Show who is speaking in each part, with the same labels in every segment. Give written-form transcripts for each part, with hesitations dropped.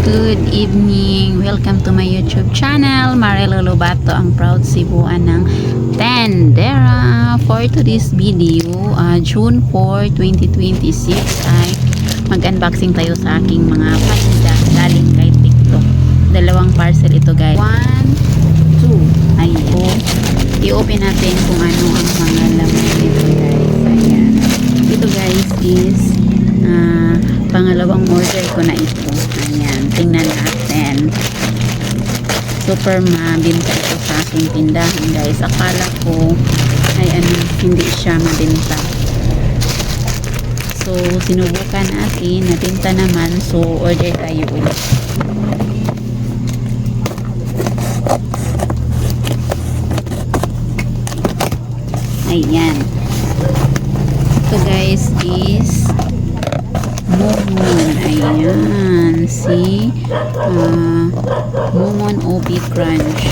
Speaker 1: Good evening! Welcome to my YouTube channel. Marelo Lobato, ang proud Cebuan ng Tendera. For today's video, June 4, 2026 ay mag-unboxing tayo sa aking mga paninda galing kay TikTok. Dalawang parcel ito guys. 1, 2. Ayun. I-open natin kung ano ang mga laman nito guys. Ayan. Ito guys is pangalawang order ko na ito. Ayan, tingnan natin. Super mabinta ito sa aking tindahan guys. Akala ko ay hindi siya mabinta. So sinubukan natin, nabinta naman. So order tayo ulit. Ayan. Ito guys is Momon. Ayan. Si Momon OB Crunch.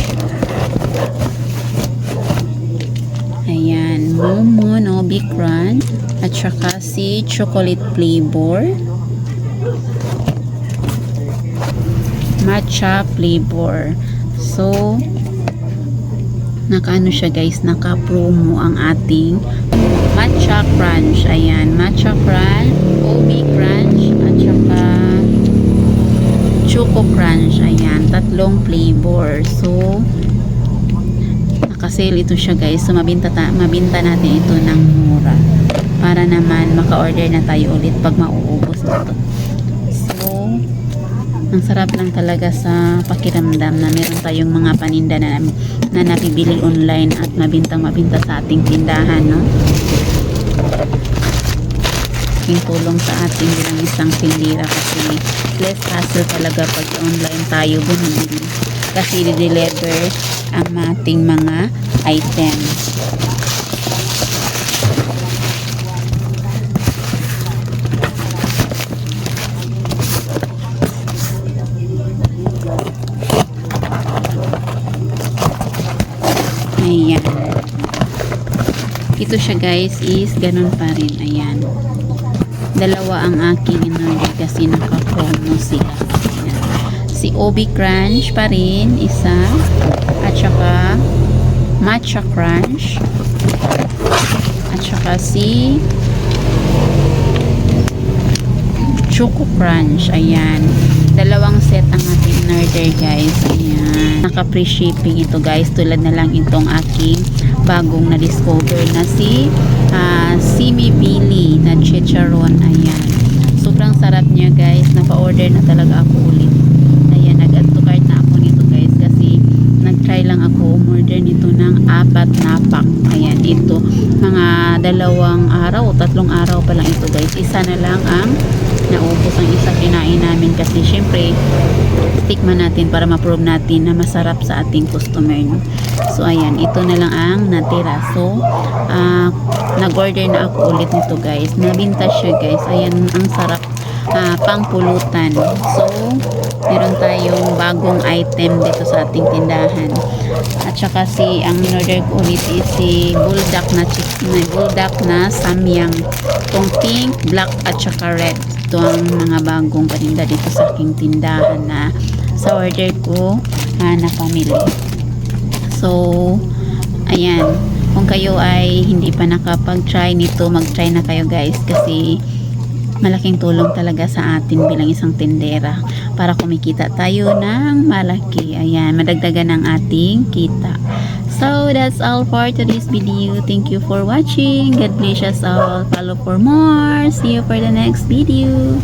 Speaker 1: Ayan. Momon OB Crunch. At saka si chocolate flavor. Matcha flavor. So, nakaano siya guys, naka-promo ang ating Matcha Crunch. Ayan, Matcha Crunch, OB Crunch, at saka Choco Crunch. Ayan, tatlong flavor. So, nakasale ito siya guys. So, mabinta natin ito ng mura. Para naman, maka-order na tayo ulit pag mauubos ito. So, ang sarap lang talaga sa pakiramdam na meron tayong mga paninda na nabibili online at mabintang-mabinta sa ating tindahan, no? Yung tulong sa ating bilang isang tindera kasi less hassle talaga pag online tayo bumili kasi i-deliver ang ating mga items. Ayan. Ito siya guys is ganun pa rin. Ayan. Dalawa ang aking in-order kasi naka-promo sila. Ayan. Si OB Crunch pa rin, isa. At saka Matcha Crunch. At saka si Choco Crunch. Ayan. Dalawang set ang ating in-order guys. Ayan. Naka-free shipping ito guys. Tulad na lang itong aking bagong na-discover na si Simi Billy na chicharon. Ayan. Sobrang sarap niya guys. Napa-order na talaga ako ulit. Ayan. Nag-add to cart na ako nito guys. Kasi nag-try lang ako umorder nito ng 4 na pack. Ayan. Ito. Mga 2 araw. 3 araw pa lang ito guys. Isa na lang ang naubos, ang isa kinain namin kasi syempre tikman natin para ma-prove natin na masarap sa ating customer, no? So ayan, ito na lang ang natira. So nag-order na ako ulit nito guys. Nabinta siya guys. Ayan, ang sarap, pangpulutan. So meron tayong bagong item dito sa ating tindahan. At saka ang in-order ko ulit is si buldak na samyang. Itong pink, black at saka red. Ito ang mga bagong paninda dito sa aking tindahan na sa order ko na pamili. So ayan, kung kayo ay hindi pa nakapag-try nito, mag-try na kayo guys kasi malaking tulong talaga sa atin bilang isang tindera para kumikita tayo ng malaki. Ayan, madagdagan ang ating kita. So that's all for today's video. Thank you for watching. God bless us all. Follow for more. See you for the next video.